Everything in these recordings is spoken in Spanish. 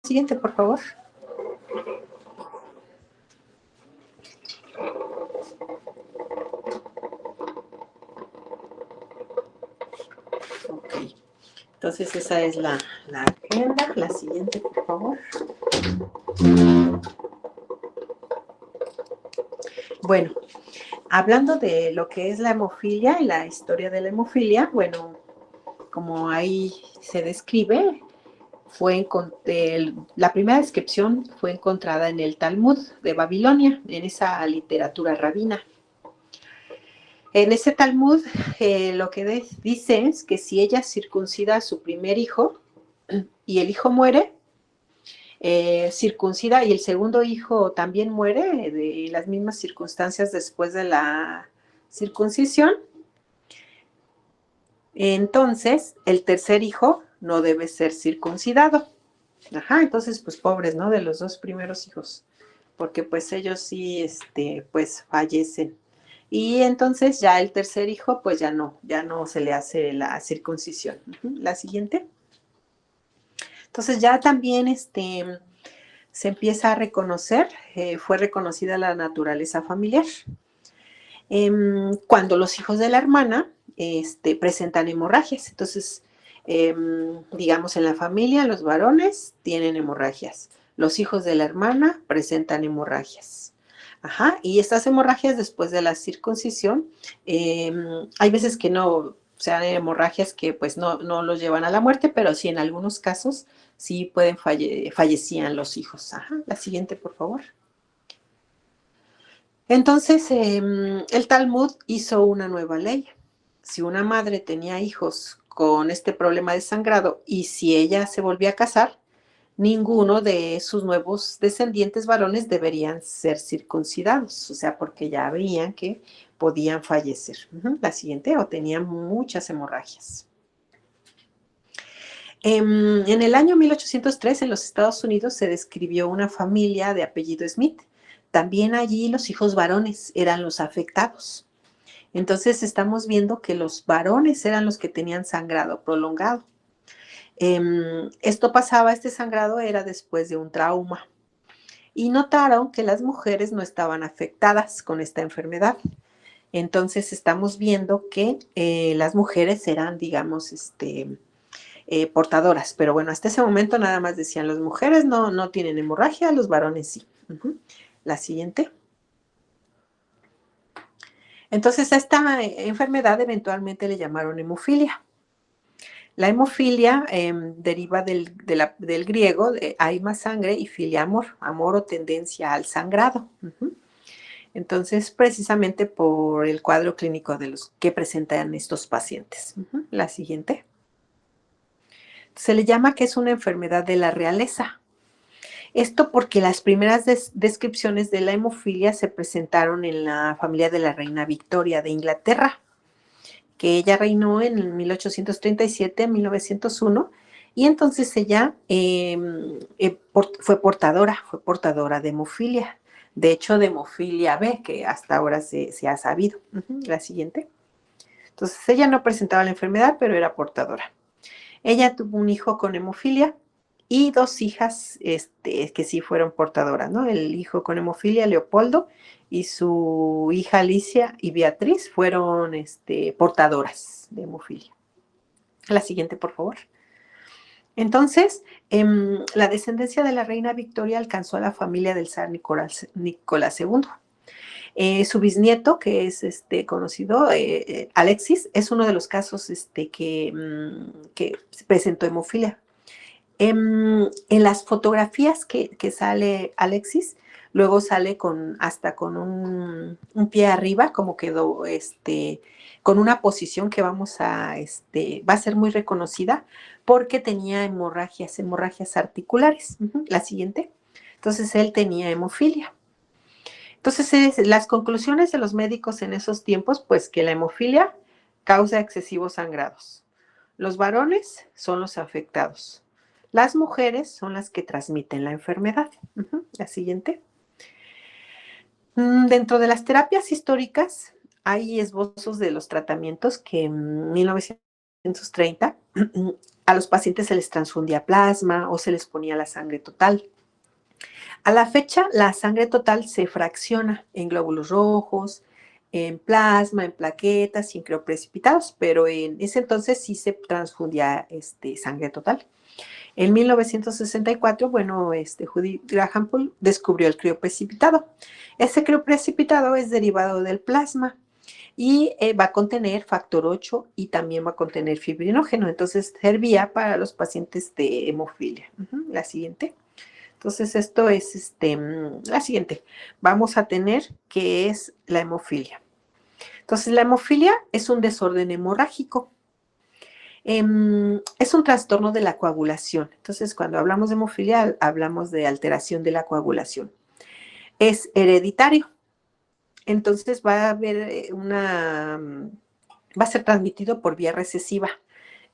Siguiente, por favor. Ok. Entonces esa es la agenda. La siguiente, por favor. Bueno, hablando de lo que es la hemofilia y la historia de la hemofilia, bueno, como ahí se describe, la primera descripción fue encontrada en el Talmud de Babilonia, en esa literatura rabina. En ese Talmud lo que dice es que si ella circuncida a su primer hijo y el hijo muere, circuncida y el segundo hijo también muere de las mismas circunstancias después de la circuncisión, entonces el tercer hijo no debe ser circuncidado. Ajá, entonces pues pobres, ¿no? De los dos primeros hijos, porque pues ellos sí, pues fallecen. Y entonces ya el tercer hijo pues ya no se le hace la circuncisión. La siguiente. Entonces ya también se empieza a reconocer, fue reconocida la naturaleza familiar. Cuando los hijos de la hermana presentan hemorragias, entonces, digamos, en la familia los varones tienen hemorragias, los hijos de la hermana presentan hemorragias. Ajá, y estas hemorragias después de la circuncisión, hay veces que no, o sea, hay hemorragias que pues no los llevan a la muerte, pero sí en algunos casos sí pueden fallecían los hijos. Ajá, la siguiente, por favor. Entonces, el Talmud hizo una nueva ley. Si una madre tenía hijos con este problema de sangrado y si ella se volvía a casar, ninguno de sus nuevos descendientes varones deberían ser circuncidados, o sea, porque ya veían que podían fallecer. La siguiente, o tenían muchas hemorragias. En el año 1803 en los Estados Unidos se describió una familia de apellido Smith. También allí los hijos varones eran los afectados. Entonces estamos viendo que los varones eran los que tenían sangrado prolongado. Este sangrado era después de un trauma. Y notaron que las mujeres no estaban afectadas con esta enfermedad. Entonces estamos viendo que las mujeres eran, digamos, portadoras, pero bueno, hasta ese momento nada más decían las mujeres no tienen hemorragia, los varones sí. La siguiente. Entonces a esta enfermedad eventualmente le llamaron hemofilia. La hemofilia deriva del griego, hay más sangre, y filia amor, amor o tendencia al sangrado. Entonces, precisamente por el cuadro clínico de los que presentan estos pacientes. La siguiente. Se le llama que es una enfermedad de la realeza. Esto porque las primeras descripciones de la hemofilia se presentaron en la familia de la reina Victoria de Inglaterra, que ella reinó en 1837 a 1901, y entonces ella fue portadora de hemofilia, de hecho de hemofilia B, que hasta ahora se ha sabido. La siguiente. Entonces ella no presentaba la enfermedad, pero era portadora. Ella tuvo un hijo con hemofilia y dos hijas que sí fueron portadoras, ¿no? El hijo con hemofilia, Leopoldo, y su hija Alicia y Beatriz fueron portadoras de hemofilia. La siguiente, por favor. Entonces, la descendencia de la reina Victoria alcanzó a la familia del zar Nicolás II. Su bisnieto, que es conocido, Alexis, es uno de los casos que presentó hemofilia. En las fotografías que sale Alexis, luego sale hasta con un pie arriba, como quedó, con una posición que va a ser muy reconocida porque tenía hemorragias articulares. La siguiente. Entonces él tenía hemofilia. Entonces, las conclusiones de los médicos en esos tiempos, pues que la hemofilia causa excesivos sangrados. Los varones son los afectados. Las mujeres son las que transmiten la enfermedad. La siguiente. Dentro de las terapias históricas hay esbozos de los tratamientos que en 1930 A los pacientes se les transfundía plasma o se les ponía la sangre total. A la fecha, la sangre total se fracciona en glóbulos rojos, en plasma, en plaquetas y en crioprecipitados, pero en ese entonces sí se transfundía sangre total. En 1964, bueno, Judy Graham Poole descubrió el crioprecipitado. Ese crioprecipitado es derivado del plasma y va a contener factor 8 y también va a contener fibrinógeno. Entonces, servía para los pacientes de hemofilia. La siguiente. Entonces, esto es la siguiente. Vamos a tener que es la hemofilia. Entonces, la hemofilia es un desorden hemorrágico. Es un trastorno de la coagulación. Entonces, cuando hablamos de hemofilia, hablamos de alteración de la coagulación. Es hereditario. Entonces, va a haber va a ser transmitido por vía recesiva.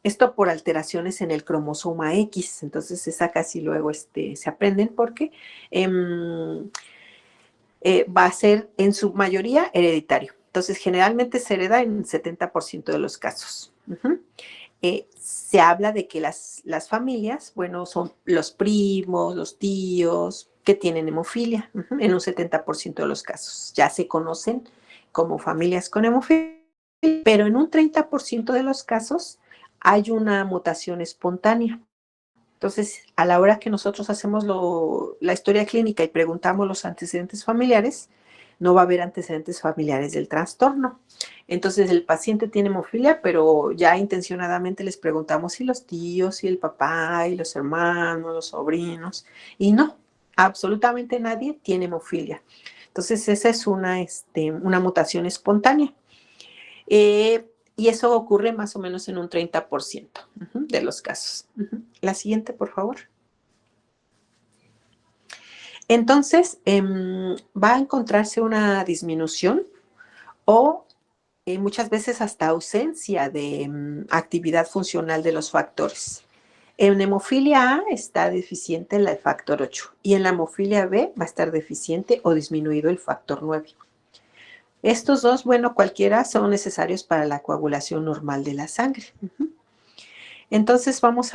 Esto por alteraciones en el cromosoma X. Entonces, esa casi luego se aprenden porque va a ser en su mayoría hereditario. Entonces, generalmente se hereda en el 70% de los casos. Se habla de que las familias, bueno, son los primos, los tíos que tienen hemofilia, en un 70% de los casos. Ya se conocen como familias con hemofilia, pero en un 30% de los casos hay una mutación espontánea. Entonces, a la hora que nosotros hacemos la historia clínica y preguntamos los antecedentes familiares, no va a haber antecedentes familiares del trastorno. Entonces, el paciente tiene hemofilia, pero ya intencionadamente les preguntamos si los tíos, si el papá, y los hermanos, los sobrinos, y no, absolutamente nadie tiene hemofilia. Entonces, esa es una mutación espontánea. Y eso ocurre más o menos en un 30% de los casos. La siguiente, por favor. Entonces, va a encontrarse una disminución o muchas veces hasta ausencia de actividad funcional de los factores. En hemofilia A está deficiente el factor 8 y en la hemofilia B va a estar deficiente o disminuido el factor 9. Estos dos, bueno, cualquiera son necesarios para la coagulación normal de la sangre. Entonces vamos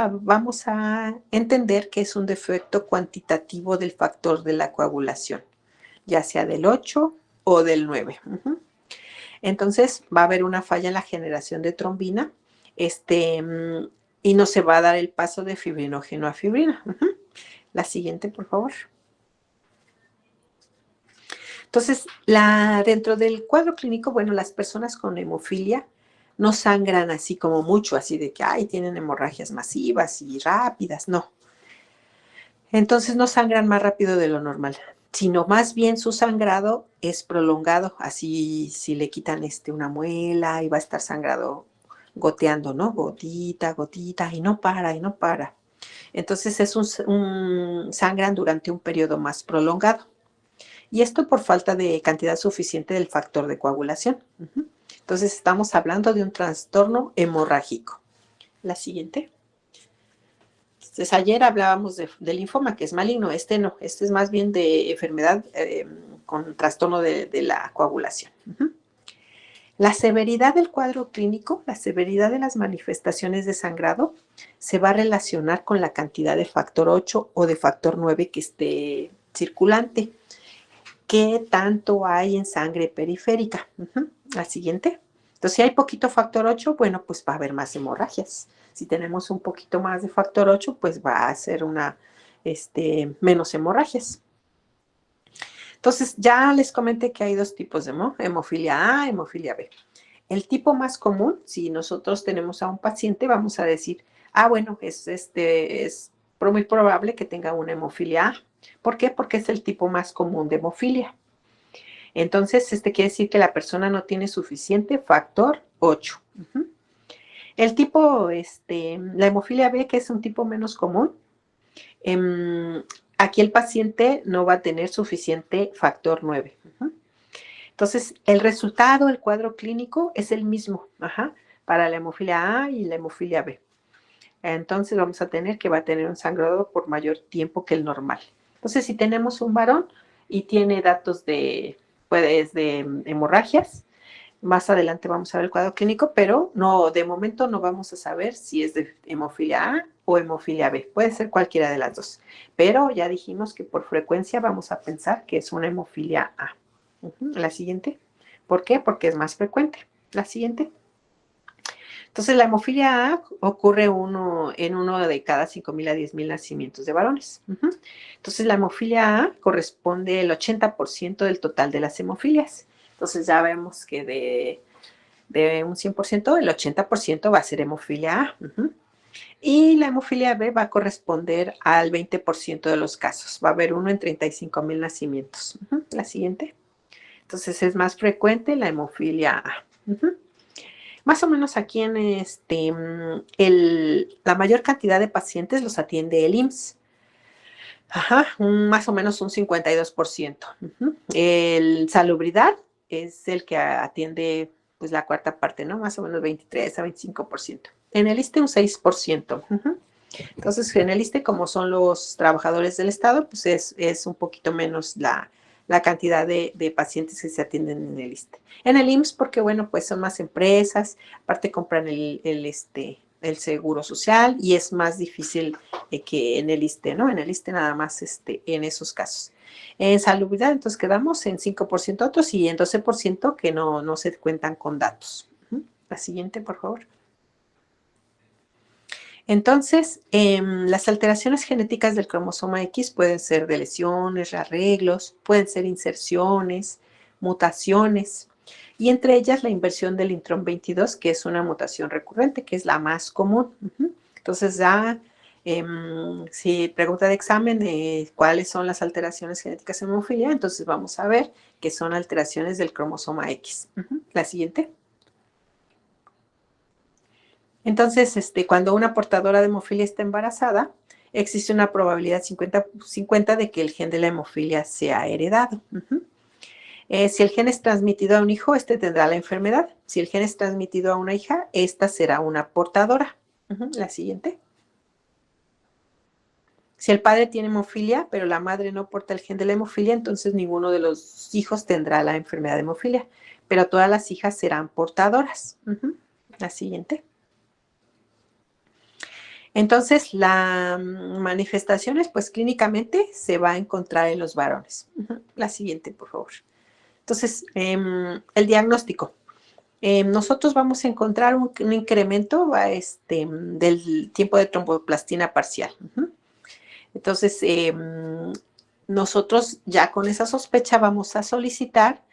a entender que es un defecto cuantitativo del factor de la coagulación, ya sea del 8 o del 9. Entonces va a haber una falla en la generación de trombina y no se va a dar el paso de fibrinógeno a fibrina. La siguiente, por favor. Entonces, dentro del cuadro clínico, bueno, las personas con hemofilia no sangran así como mucho, así de que, ay, tienen hemorragias masivas y rápidas, no. Entonces no sangran más rápido de lo normal, sino más bien su sangrado es prolongado, así si le quitan una muela y va a estar sangrado goteando, ¿no? Gotita, gotita, y no para, y no para. Entonces es sangran durante un periodo más prolongado. Y esto por falta de cantidad suficiente del factor de coagulación. Entonces estamos hablando de un trastorno hemorrágico. La siguiente. Entonces ayer hablábamos del linfoma, que es maligno. No, este es más bien de enfermedad con trastorno de la coagulación. La severidad del cuadro clínico, la severidad de las manifestaciones de sangrado, se va a relacionar con la cantidad de factor 8 o de factor 9 que esté circulante. ¿Qué tanto hay en sangre periférica? La siguiente. Entonces, si hay poquito factor 8, bueno, pues va a haber más hemorragias. Si tenemos un poquito más de factor 8, pues va a ser menos hemorragias. Entonces, ya les comenté que hay dos tipos de hemofilia A, hemofilia B. El tipo más común, si nosotros tenemos a un paciente, vamos a decir, bueno, es muy probable que tenga una hemofilia A. ¿Por qué? Porque es el tipo más común de hemofilia. Entonces, quiere decir que la persona no tiene suficiente factor 8. El tipo, la hemofilia B, que es un tipo menos común, aquí el paciente no va a tener suficiente factor 9. Entonces, el resultado, el cuadro clínico es el mismo para la hemofilia A y la hemofilia B. Entonces, vamos a tener que va a tener un sangrado por mayor tiempo que el normal. Entonces, si tenemos un varón y tiene datos de hemorragias, Más adelante vamos a ver el cuadro clínico, pero no, de momento no vamos a saber si es de hemofilia A o hemofilia B. Puede ser cualquiera de las dos, pero ya dijimos que por frecuencia vamos a pensar que es una hemofilia A. La siguiente. ¿Por qué? Porque es más frecuente. La siguiente. Entonces, la hemofilia A ocurre en uno de cada 5,000 a 10,000 nacimientos de varones. Entonces, la hemofilia A corresponde al 80% del total de las hemofilias. Entonces, ya vemos que de un 100%, el 80% va a ser hemofilia A. Y la hemofilia B va a corresponder al 20% de los casos. Va a haber uno en 35,000 nacimientos. La siguiente. Entonces, es más frecuente la hemofilia A. Más o menos aquí en la mayor cantidad de pacientes los atiende el IMSS. Ajá, más o menos un 52%. El salubridad es el que atiende pues la cuarta parte, ¿no? Más o menos 23 a 25%. En el ISSSTE un 6%. Entonces, en el ISSSTE, como son los trabajadores del Estado, pues es un poquito menos la cantidad de pacientes que se atienden en el ISSSTE. En el IMSS, porque bueno, pues son más empresas, aparte compran el seguro social y es más difícil que en el ISSSTE, ¿no? En el ISSSTE nada más en esos casos. En salubridad, entonces quedamos en 5% otros y en 12% que no se cuentan con datos. La siguiente, por favor. Entonces, las alteraciones genéticas del cromosoma X pueden ser de lesiones, rearreglos, pueden ser inserciones, mutaciones, y entre ellas la inversión del intrón 22, que es una mutación recurrente, que es la más común. Entonces, ya, si pregunta de examen de cuáles son las alteraciones genéticas en hemofilia, entonces vamos a ver que son alteraciones del cromosoma X. La siguiente. Entonces, cuando una portadora de hemofilia está embarazada, existe una probabilidad 50-50 de que el gen de la hemofilia sea heredado. Si el gen es transmitido a un hijo, este tendrá la enfermedad. Si el gen es transmitido a una hija, esta será una portadora. La siguiente. Si el padre tiene hemofilia, pero la madre no porta el gen de la hemofilia, entonces ninguno de los hijos tendrá la enfermedad de hemofilia, pero todas las hijas serán portadoras. La siguiente. Entonces, las manifestaciones, pues clínicamente se va a encontrar en los varones. La siguiente, por favor. Entonces, el diagnóstico. Nosotros vamos a encontrar un incremento del tiempo de tromboplastina parcial. Entonces, nosotros ya con esa sospecha vamos a solicitar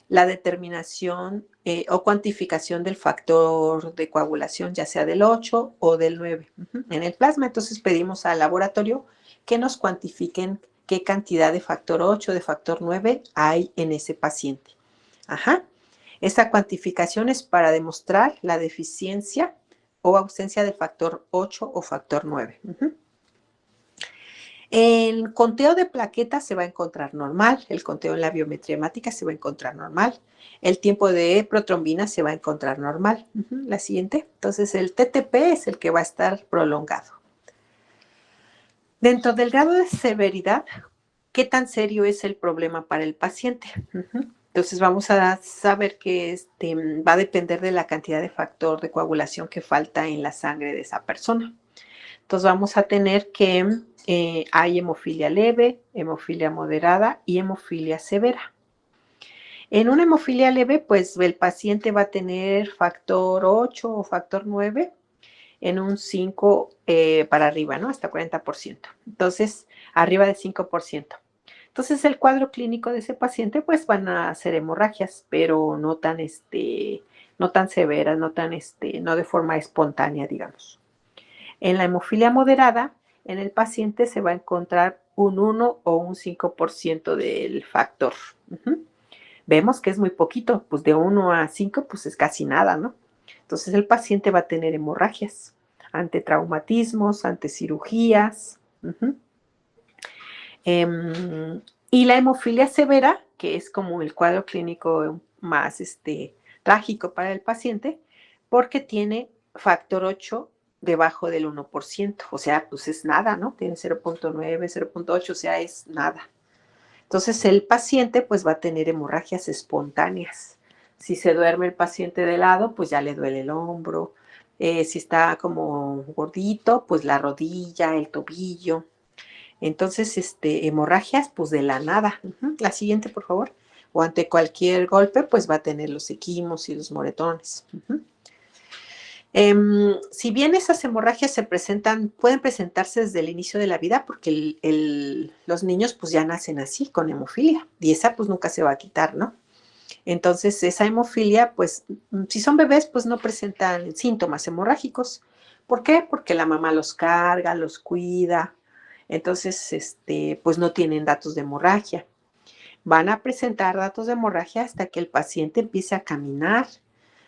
la determinación o cuantificación del factor de coagulación, ya sea del 8 o del 9 en el plasma. Entonces pedimos al laboratorio que nos cuantifiquen qué cantidad de factor 8, de factor 9 hay en ese paciente. Esa cuantificación es para demostrar la deficiencia o ausencia del factor 8 o factor 9. El conteo de plaquetas se va a encontrar normal, el conteo en la biometría hemática se va a encontrar normal, el tiempo de protrombina se va a encontrar normal. La siguiente, entonces el TTP es el que va a estar prolongado. Dentro del grado de severidad, ¿qué tan serio es el problema para el paciente? Entonces vamos a saber que va a depender de la cantidad de factor de coagulación que falta en la sangre de esa persona. Entonces vamos a tener que hay hemofilia leve, hemofilia moderada y hemofilia severa. En una hemofilia leve, pues el paciente va a tener factor 8 o factor 9 en un 5 para arriba, ¿no? Hasta 40%. Entonces, arriba de 5%. Entonces, el cuadro clínico de ese paciente, pues van a ser hemorragias, pero no tan, no tan severas, no de forma espontánea, digamos. En la hemofilia moderada, en el paciente se va a encontrar un 1 o un 5% del factor. Vemos que es muy poquito, pues de 1 a 5, pues es casi nada, ¿no? Entonces el paciente va a tener hemorragias ante traumatismos, ante cirugías. Y la hemofilia severa, que es como el cuadro clínico más trágico para el paciente, porque tiene factor 8 debajo del 1%, o sea, pues es nada, ¿no? Tiene 0.9, 0.8, o sea, es nada. Entonces el paciente pues va a tener hemorragias espontáneas, Si se duerme el paciente de lado, pues ya le duele el hombro. Si está como gordito, pues la rodilla, el tobillo. Entonces, hemorragias, pues de la nada. La siguiente, por favor. O ante cualquier golpe, pues va a tener los equimos y los moretones. Si bien esas hemorragias se presentan, pueden presentarse desde el inicio de la vida, porque los niños pues ya nacen así, con hemofilia, y esa pues nunca se va a quitar, ¿no? Entonces, esa hemofilia, pues, si son bebés, pues no presentan síntomas hemorrágicos. ¿Por qué? Porque la mamá los carga, los cuida. Entonces, pues no tienen datos de hemorragia. Van a presentar datos de hemorragia hasta que el paciente empiece a caminar,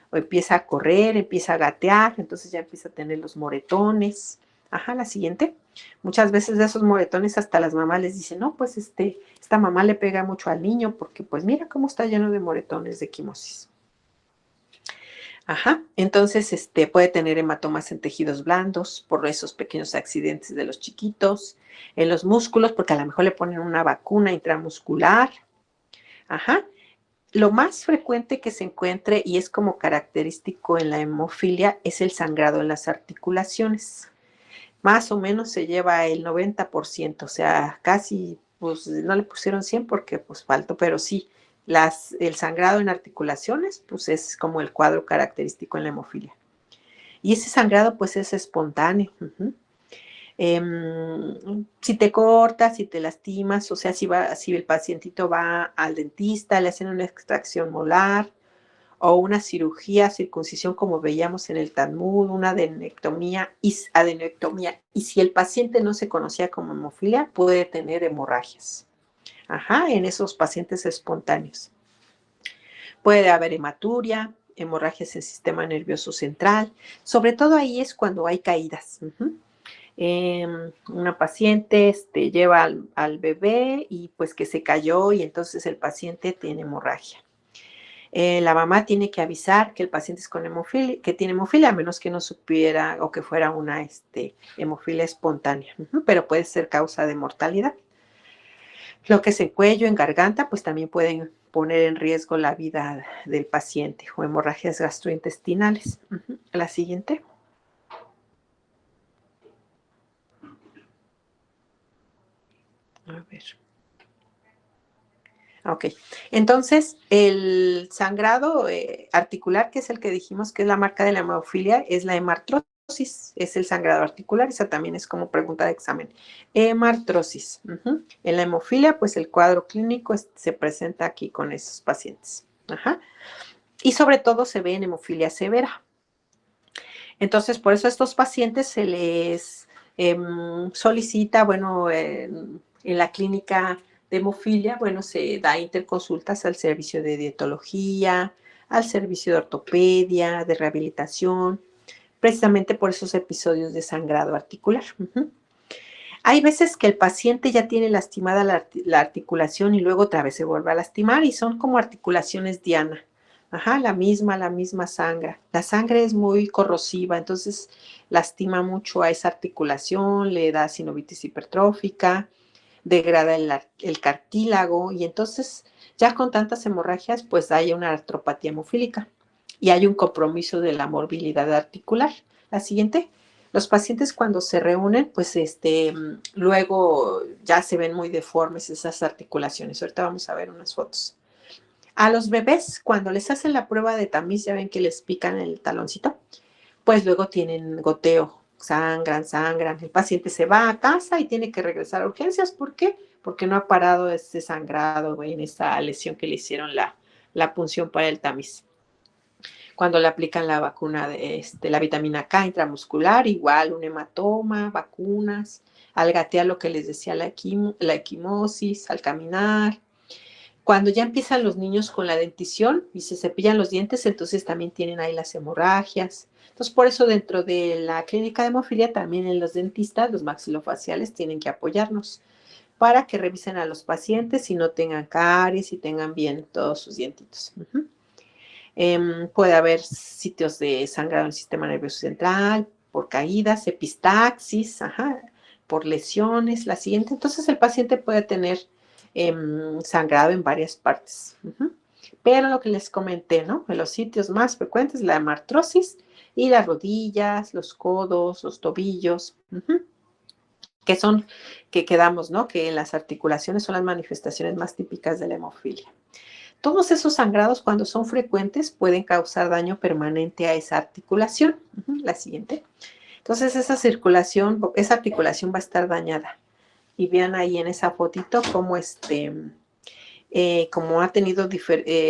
o empieza a correr, empieza a gatear, entonces ya empieza a tener los moretones. Ajá, la siguiente. Muchas veces de esos moretones hasta las mamás les dicen, no, pues esta mamá le pega mucho al niño porque pues mira cómo está lleno de moretones de equimosis. Ajá, entonces puede tener hematomas en tejidos blandos por esos pequeños accidentes de los chiquitos, en los músculos porque a lo mejor le ponen una vacuna intramuscular. Ajá, lo más frecuente que se encuentre y es como característico en la hemofilia es el sangrado en las articulaciones. Más o menos se lleva el 90%, o sea, casi, pues no le pusieron 100 porque pues faltó, pero sí, el sangrado en articulaciones, pues es como el cuadro característico en la hemofilia. Y ese sangrado pues es espontáneo. Si te cortas, si te lastimas, o sea, si el pacientito va al dentista, le hacen una extracción molar o una cirugía, circuncisión, como veíamos en el Talmud, una adenectomía, y si el paciente no se conocía como hemofilia, puede tener hemorragias. Ajá, en esos pacientes espontáneos. Puede haber hematuria, hemorragias en el sistema nervioso central, sobre todo ahí es cuando hay caídas. Una paciente lleva al bebé y pues que se cayó y entonces el paciente tiene hemorragia. La mamá tiene que avisar que el paciente es con hemofilia, que tiene hemofilia, a menos que no supiera o que fuera una hemofilia espontánea, pero puede ser causa de mortalidad. Lo que es en cuello, en garganta, pues también pueden poner en riesgo la vida del paciente o hemorragias gastrointestinales. La siguiente. A ver. Ok, entonces el sangrado articular, que es el que dijimos que es la marca de la hemofilia, es la hemartrosis, es el sangrado articular, esa también es como pregunta de examen. Hemartrosis. En la hemofilia, pues el cuadro clínico se presenta aquí con esos pacientes. Ajá. Y sobre todo se ve en hemofilia severa. Entonces, por eso a estos pacientes se les solicita, bueno, en la clínica de hemofilia, bueno, se da interconsultas al servicio de dietología, al servicio de ortopedia, de rehabilitación, precisamente por esos episodios de sangrado articular. Hay veces que el paciente ya tiene lastimada la articulación y luego otra vez se vuelve a lastimar y son como articulaciones diana. Ajá, la misma sangra. La sangre es muy corrosiva, entonces lastima mucho a esa articulación, le da sinovitis hipertrófica, degrada el cartílago y entonces ya con tantas hemorragias pues hay una artropatía hemofílica y hay un compromiso de la morbilidad articular. La siguiente. Los pacientes cuando se reúnen, pues luego ya se ven muy deformes esas articulaciones. Ahorita vamos a ver unas fotos. A los bebés, cuando les hacen la prueba de tamiz, ya ven que les pican el taloncito, pues luego tienen goteo, sangran. El paciente se va a casa y tiene que regresar a urgencias. ¿Por qué? Porque no ha parado ese sangrado en esa lesión que le hicieron la punción para el tamiz. Cuando le aplican la vacuna de la vitamina K intramuscular, igual un hematoma, vacunas, al gatear lo que les decía la equimosis, al caminar. Cuando ya empiezan los niños con la dentición y se cepillan los dientes, entonces también tienen ahí las hemorragias. Entonces, por eso dentro de la clínica de hemofilia, también en los dentistas, los maxilofaciales tienen que apoyarnos para que revisen a los pacientes y no tengan caries y tengan bien todos sus dientitos. Puede haber sitios de sangrado en el sistema nervioso central, por caídas, epistaxis, por lesiones. La siguiente, entonces el paciente puede tener sangrado en varias partes. Pero lo que les comenté, ¿no? En los sitios más frecuentes, la hemartrosis y las rodillas, los codos, los tobillos, que son, que quedamos, ¿no? Que en las articulaciones son las manifestaciones más típicas de la hemofilia. Todos esos sangrados, cuando son frecuentes, pueden causar daño permanente a esa articulación. La siguiente. Entonces, esa articulación va a estar dañada. Y vean ahí en esa fotito cómo como ha tenido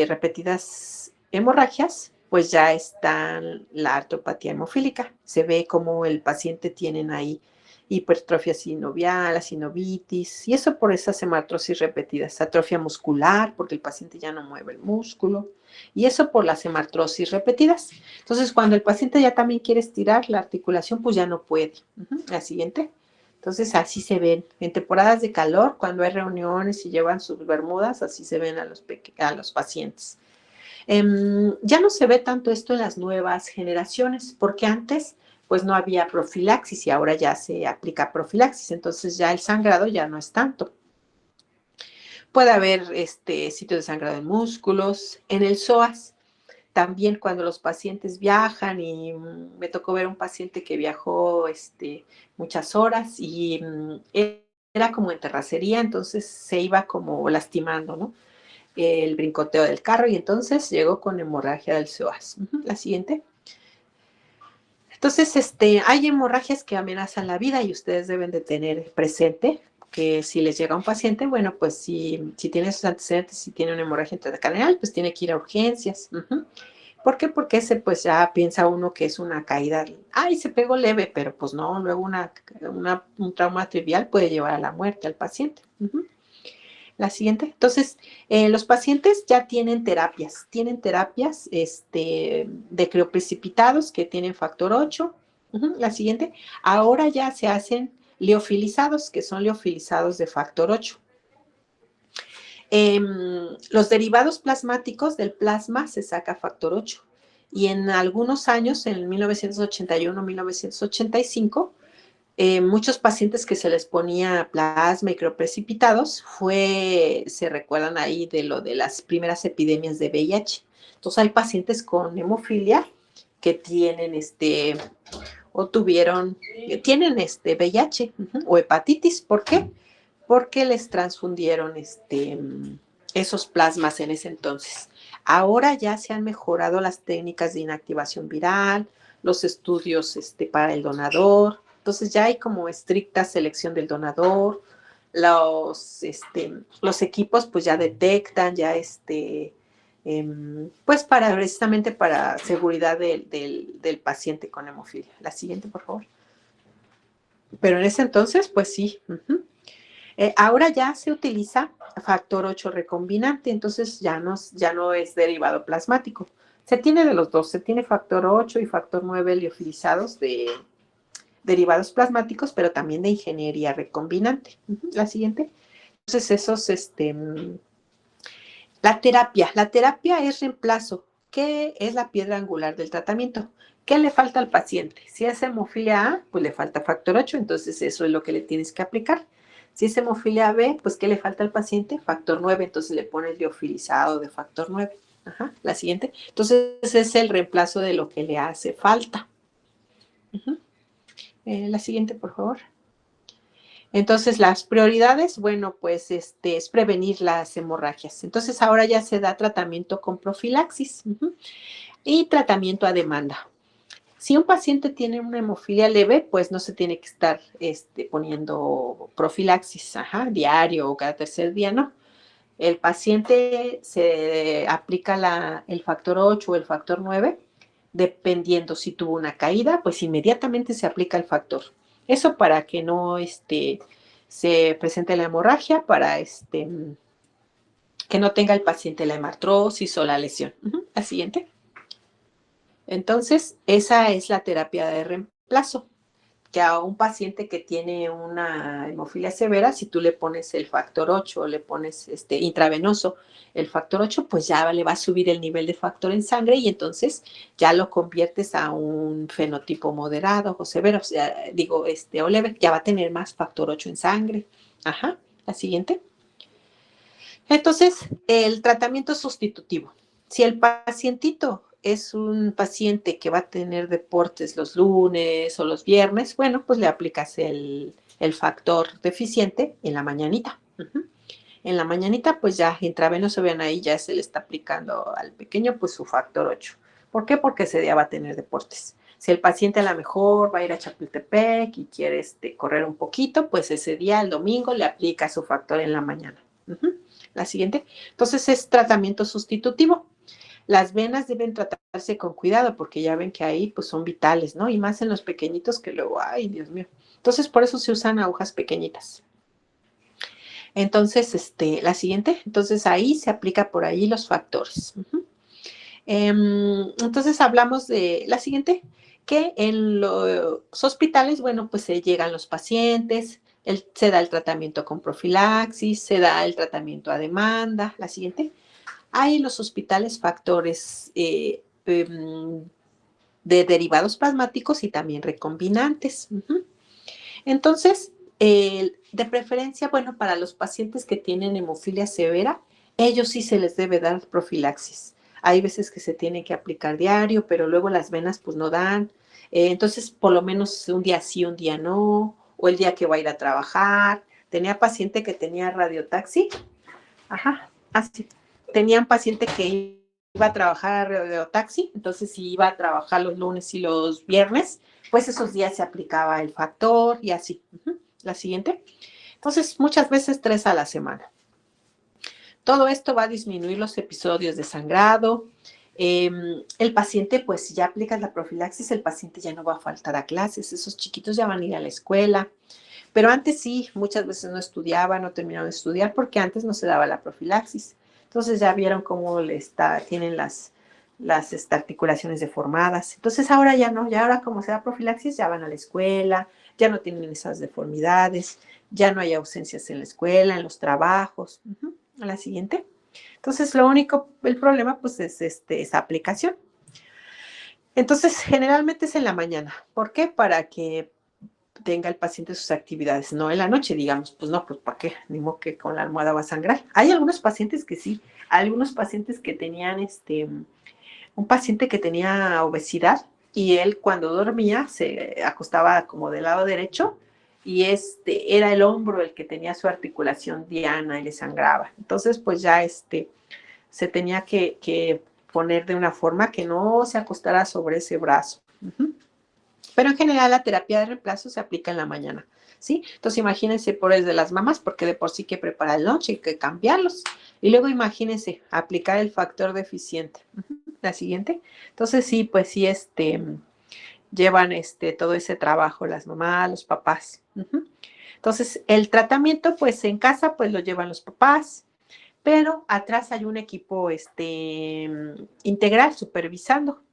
repetidas hemorragias, pues ya está la artropatía hemofílica. Se ve como el paciente tiene ahí hipertrofia sinovial, sinovitis, y eso por esas hemartrosis repetidas, atrofia muscular, porque el paciente ya no mueve el músculo, y eso por las hemartrosis repetidas. Entonces, cuando el paciente ya también quiere estirar la articulación, pues ya no puede. La siguiente. Entonces, así se ven. En temporadas de calor, cuando hay reuniones y llevan sus bermudas, así se ven a los pacientes. Ya no se ve tanto esto en las nuevas generaciones, porque antes pues no había profilaxis y ahora ya se aplica profilaxis, entonces ya el sangrado ya no es tanto. Puede haber sitios de sangrado en músculos, en el psoas. También cuando los pacientes viajan, y me tocó ver un paciente que viajó muchas horas y era como en terracería, entonces se iba como lastimando, ¿no? El brincoteo del carro, y entonces llegó con hemorragia del psoas. La siguiente. Entonces, hay hemorragias que amenazan la vida y ustedes deben de tener presente que si les llega un paciente, bueno, pues si tiene sus antecedentes, si tiene una hemorragia intracraneal, pues tiene que ir a urgencias. ¿Por qué? Porque ese pues ya piensa uno que es una caída, ay, se pegó leve, pero pues no, luego un trauma trivial puede llevar a la muerte al paciente. La siguiente. Entonces, los pacientes ya tienen terapias de crioprecipitados que tienen factor 8. La siguiente. Ahora ya se hacen liofilizados, que son liofilizados de factor 8. Los derivados plasmáticos del plasma se saca factor 8. Y en algunos años, en 1981, 1985, muchos pacientes que se les ponía plasma y crioprecipitados se recuerdan ahí de lo de las primeras epidemias de VIH. Entonces hay pacientes con hemofilia que tienen o tienen VIH o hepatitis. ¿Por qué? Porque les transfundieron esos plasmas en ese entonces. Ahora ya se han mejorado las técnicas de inactivación viral, los estudios para el donador. Entonces ya hay como estricta selección del donador. Los equipos pues ya detectan, ya pues precisamente para seguridad del paciente con hemofilia. La siguiente, por favor. Pero en ese entonces, pues sí. Ahora ya se utiliza factor 8 recombinante, entonces ya no es derivado plasmático. Se tiene de los dos, se tiene factor 8 y factor 9 liofilizados de derivados plasmáticos, pero también de ingeniería recombinante. La siguiente. Entonces, la terapia es reemplazo. ¿Qué es la piedra angular del tratamiento? ¿Qué le falta al paciente? Si es hemofilia A, pues le falta factor 8, entonces eso es lo que le tienes que aplicar. Si es hemofilia B, pues ¿qué le falta al paciente? Factor 9, entonces le pones liofilizado de factor 9. La siguiente. Entonces es el reemplazo de lo que le hace falta. La siguiente, por favor. Entonces, las prioridades, bueno, pues es prevenir las hemorragias. Entonces, ahora ya se da tratamiento con profilaxis y tratamiento a demanda. Si un paciente tiene una hemofilia leve, pues no se tiene que estar poniendo profilaxis diario o cada tercer día, no. El paciente se aplica el factor 8 o el factor 9, dependiendo si tuvo una caída, pues inmediatamente se aplica el factor. Eso para que no se presente la hemorragia, para que no tenga el paciente la hemartrosis o la lesión. La siguiente. Entonces, esa es la terapia de reemplazo. Que a un paciente que tiene una hemofilia severa, si tú le pones el factor 8 o le pones intravenoso el factor 8, pues ya le va a subir el nivel de factor en sangre y entonces ya lo conviertes a un fenotipo moderado o severo, o sea, o leve, ya va a tener más factor 8 en sangre. La siguiente. Entonces, el tratamiento sustitutivo. Si el pacientito es un paciente que va a tener deportes los lunes o los viernes, bueno, pues le aplicas el factor deficiente en la mañanita. En la mañanita, pues ya intravenoso, vean ahí, ya se le está aplicando al pequeño, pues su factor 8. ¿Por qué? Porque ese día va a tener deportes. Si el paciente a lo mejor va a ir a Chapultepec y quiere correr un poquito, pues ese día, el domingo, le aplica su factor en la mañana. La siguiente. Entonces es tratamiento sustitutivo. Las venas deben tratarse con cuidado porque ya ven que ahí pues son vitales, ¿no? Y más en los pequeñitos que luego, ay, Dios mío. Entonces por eso se usan agujas pequeñitas. Entonces, la siguiente, entonces ahí se aplica por ahí los factores. Entonces hablamos de la siguiente, que en los hospitales, bueno, pues se llegan los pacientes, se da el tratamiento con profilaxis, se da el tratamiento a demanda. La siguiente, hay en los hospitales factores de derivados plasmáticos y también recombinantes. Entonces, de preferencia, bueno, para los pacientes que tienen hemofilia severa, ellos sí se les debe dar profilaxis. Hay veces que se tiene que aplicar diario, pero luego las venas pues no dan. Entonces, por lo menos un día sí, un día no, o el día que va a ir a trabajar. Tenía paciente que tenía radiotaxi. Ajá, así. Tenía un paciente que iba a trabajar de taxi, entonces si iba a trabajar los lunes y los viernes, pues esos días se aplicaba el factor y así. La siguiente. Entonces, muchas veces 3 a la semana. Todo esto va a disminuir los episodios de sangrado. El paciente, pues si ya aplicas la profilaxis, el paciente ya no va a faltar a clases, esos chiquitos ya van a ir a la escuela. Pero antes sí, muchas veces no estudiaban, no terminaron de estudiar porque antes no se daba la profilaxis. Entonces ya vieron cómo tienen las articulaciones deformadas. Entonces ahora ya no, ya ahora como se da profilaxis ya van a la escuela, ya no tienen esas deformidades, ya no hay ausencias en la escuela, en los trabajos. A la siguiente. Entonces lo único, el problema pues es esa aplicación. Entonces generalmente es en la mañana. ¿Por qué? Para que tenga el paciente sus actividades, no en la noche, digamos, pues no, pues ¿para qué? Ni modo que con la almohada va a sangrar. Hay algunos pacientes que sí, algunos pacientes que tenían un paciente que tenía obesidad y él cuando dormía se acostaba como del lado derecho y era el hombro el que tenía su articulación diana y le sangraba. Entonces, pues ya se tenía que poner de una forma que no se acostara sobre ese brazo. Pero en general la terapia de reemplazo se aplica en la mañana, ¿sí? Entonces imagínense por el de las mamás, porque de por sí que preparar el lunch y que cambiarlos. Y luego imagínense aplicar el factor deficiente. La siguiente. Entonces sí, pues sí, llevan todo ese trabajo las mamás, los papás. Entonces el tratamiento, pues en casa, pues lo llevan los papás, pero atrás hay un equipo integral supervisando.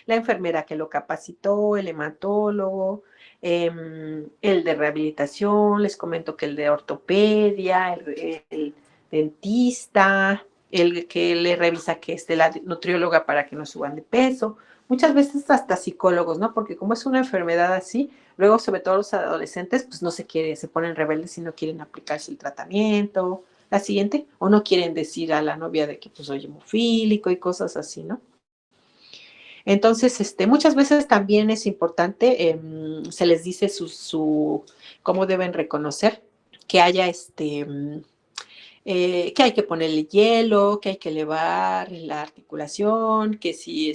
La enfermera que lo capacitó, el hematólogo, el de rehabilitación, les comento que el de ortopedia, el dentista, el que le revisa que es de la nutrióloga para que no suban de peso, muchas veces hasta psicólogos, ¿no? Porque como es una enfermedad así, luego sobre todo los adolescentes, pues no se ponen rebeldes y no quieren aplicarse el tratamiento. La siguiente, o no quieren decir a la novia de que pues soy hemofílico y cosas así, ¿no? Entonces, muchas veces también es importante, se les dice cómo deben reconocer que haya que hay que ponerle hielo, que hay que elevar la articulación, que si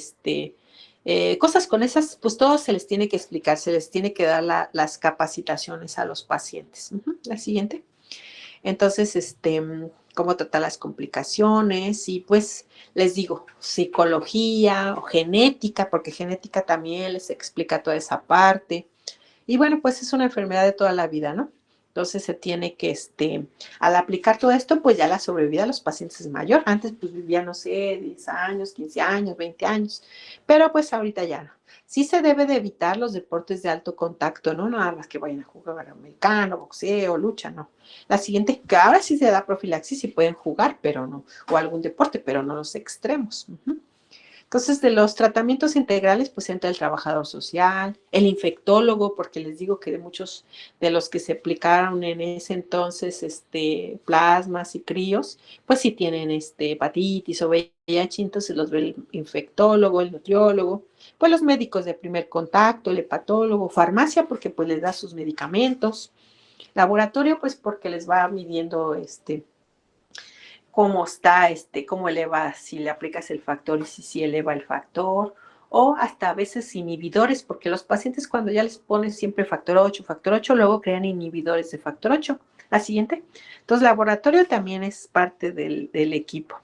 cosas con esas, pues todo se les tiene que explicar, se les tiene que dar las capacitaciones a los pacientes. La siguiente. Entonces, cómo tratar las complicaciones y pues les digo, psicología o genética, porque genética también les explica toda esa parte. Y bueno, pues es una enfermedad de toda la vida, ¿no? Entonces se tiene que, al aplicar todo esto, pues ya la sobrevida de los pacientes es mayor. Antes pues vivían, no sé, 10 años, 15 años, 20 años, pero pues ahorita ya no. Sí se debe de evitar los deportes de alto contacto, ¿no? Nada más que vayan a jugar americano, boxeo, lucha, no. La siguiente, que ahora sí se da profilaxis y pueden jugar, pero no, o algún deporte, pero no los extremos. Entonces, de los tratamientos integrales, pues entra el trabajador social, el infectólogo, porque les digo que de muchos de los que se aplicaron en ese entonces, plasmas y críos, pues sí tienen hepatitis o VIH, entonces los ve el infectólogo, el nutriólogo, pues los médicos de primer contacto, el hepatólogo, farmacia, porque pues les da sus medicamentos, laboratorio, pues porque les va midiendo cómo está, cómo eleva, si le aplicas el factor y si eleva el factor, o hasta a veces inhibidores, porque los pacientes cuando ya les pones siempre factor 8, luego crean inhibidores de factor 8. La siguiente. Entonces, laboratorio también es parte del equipo.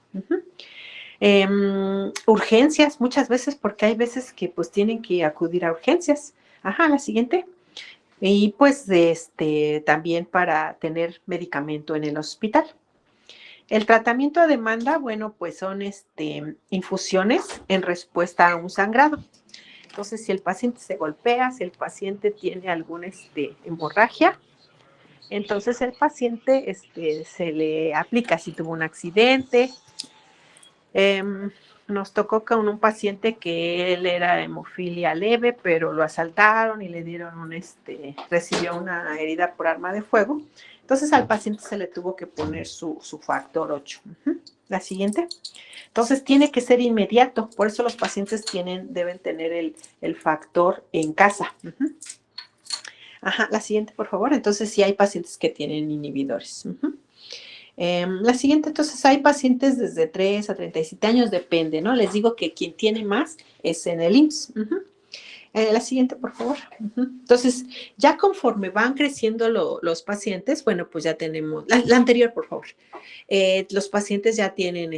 Urgencias, muchas veces, porque hay veces que pues tienen que acudir a urgencias. Ajá, la siguiente. Y pues también para tener medicamento en el hospital. El tratamiento a demanda, bueno, pues son infusiones en respuesta a un sangrado. Entonces, si el paciente se golpea, si el paciente tiene alguna hemorragia, entonces el paciente se le aplica si tuvo un accidente. Nos tocó con un paciente que él era hemofilia leve, pero lo asaltaron y le dieron recibió una herida por arma de fuego. Entonces al paciente se le tuvo que poner su factor 8. La siguiente. Entonces tiene que ser inmediato, por eso los pacientes deben tener el factor en casa. Ajá, la siguiente, por favor. Entonces sí hay pacientes que tienen inhibidores. La siguiente, entonces, hay pacientes desde 3 a 37 años, depende, ¿no? Les digo que quien tiene más es en el IMSS. La siguiente, por favor. Entonces, ya conforme van creciendo los pacientes, bueno, pues ya tenemos, la anterior, por favor. Los pacientes ya tienen,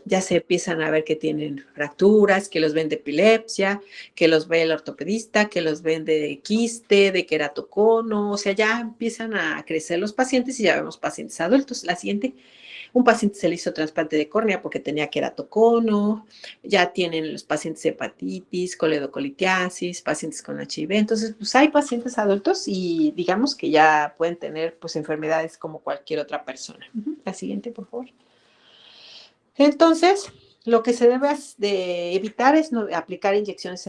ya se empiezan a ver que tienen fracturas, que los ven de epilepsia, que los ve el ortopedista, que los ven de quiste, de queratocono, o sea, ya empiezan a crecer los pacientes y ya vemos pacientes adultos. La siguiente. Un paciente se le hizo trasplante de córnea porque tenía queratocono, ya tienen los pacientes hepatitis, coledocolitiasis, pacientes con HIV. Entonces, pues hay pacientes adultos y digamos que ya pueden tener pues enfermedades como cualquier otra persona. La siguiente, por favor. Entonces, lo que se debe de evitar es no aplicar inyecciones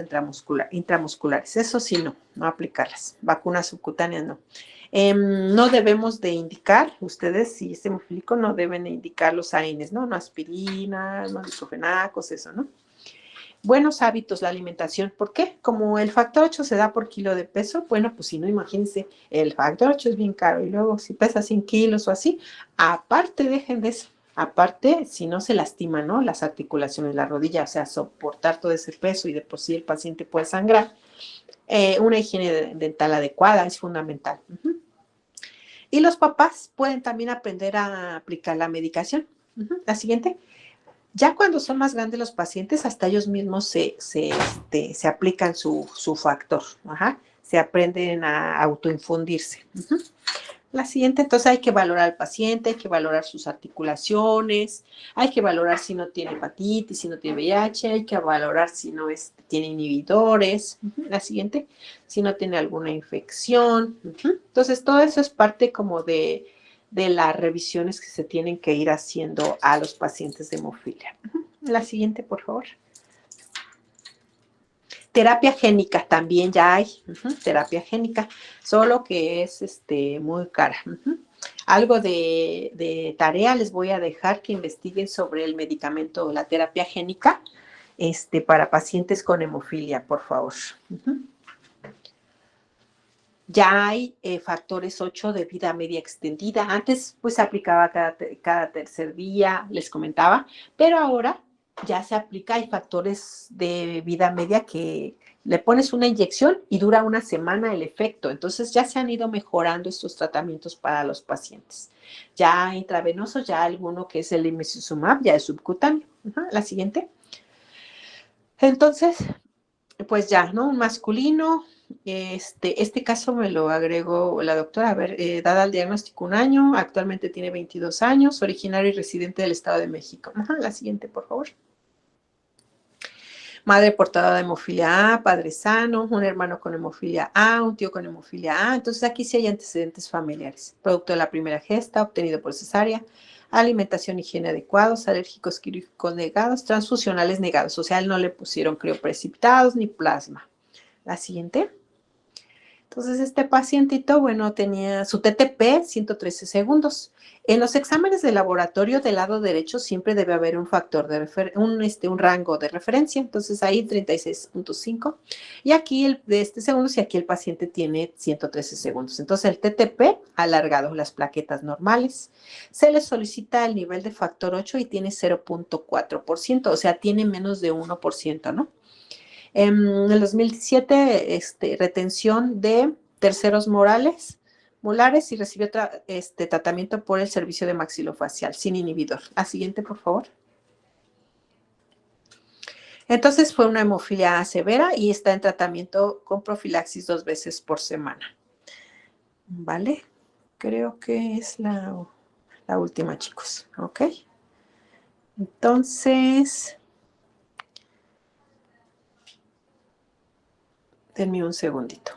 intramusculares. Eso sí, no aplicarlas. Vacunas subcutáneas, no. No debemos de indicar, ustedes si es hemofílico no deben de indicar los AINES, ¿no? No aspirina, no diclofenacos, eso, ¿no? Buenos hábitos, la alimentación. ¿Por qué? Como el factor 8 se da por kilo de peso, bueno, pues si no, imagínense, el factor 8 es bien caro y luego si pesa 100 kilos o así, aparte dejen de eso. Aparte, si no se lastima, ¿no? Las articulaciones, la rodilla, o sea, soportar todo ese peso y de por sí el paciente puede sangrar. Una higiene dental adecuada es fundamental. Y los papás pueden también aprender a aplicar la medicación. La siguiente. Ya cuando son más grandes los pacientes, hasta ellos mismos se aplican su factor. Se aprenden a autoinfundirse. La siguiente, entonces hay que valorar al paciente, hay que valorar sus articulaciones, hay que valorar si no tiene hepatitis, si no tiene VIH, hay que valorar si no tiene inhibidores. La siguiente, si no tiene alguna infección. Entonces, todo eso es parte como de las revisiones que se tienen que ir haciendo a los pacientes de hemofilia. La siguiente, por favor. Terapia génica también ya hay, terapia génica, solo que es muy cara. Algo de tarea les voy a dejar que investiguen sobre el medicamento, la terapia génica, para pacientes con hemofilia, por favor. Ya hay factores 8 de vida media extendida. Antes pues se aplicaba cada tercer día, les comentaba, pero ahora ya se aplica, hay factores de vida media que le pones una inyección y dura una semana el efecto. Entonces ya se han ido mejorando estos tratamientos para los pacientes. Ya intravenoso, ya alguno que es el imesuzumab, ya es subcutáneo. La siguiente. Entonces, pues ya, ¿no? Un masculino. Este caso me lo agregó la doctora, a ver, dada el diagnóstico 1 año, actualmente tiene 22 años, originario y residente del Estado de México. La siguiente, por favor. Madre portadora de hemofilia A, padre sano, un hermano con hemofilia A, un tío con hemofilia A. Entonces aquí sí hay antecedentes familiares. Producto de la primera gesta, obtenido por cesárea, alimentación y higiene adecuados, alérgicos quirúrgicos negados, transfusionales negados. O sea, él no le pusieron crioprecipitados ni plasma. La siguiente. Entonces, este pacientito, bueno, tenía su TTP 113 segundos. En los exámenes de laboratorio del lado derecho siempre debe haber un factor de un rango de referencia. Entonces, ahí 36.5. Y aquí de este segundos y aquí el paciente tiene 113 segundos. Entonces, el TTP alargado, las plaquetas normales. Se le solicita el nivel de factor 8 y tiene 0.4%, o sea, tiene menos de 1%, ¿no? En el 2017, retención de terceros molares y recibió tratamiento por el servicio de maxilofacial sin inhibidor. La siguiente, por favor. Entonces fue una hemofilia severa y está en tratamiento con profilaxis 2 veces por semana. ¿Vale? Creo que es la última, chicos. ¿Ok? Entonces, denme un segundito.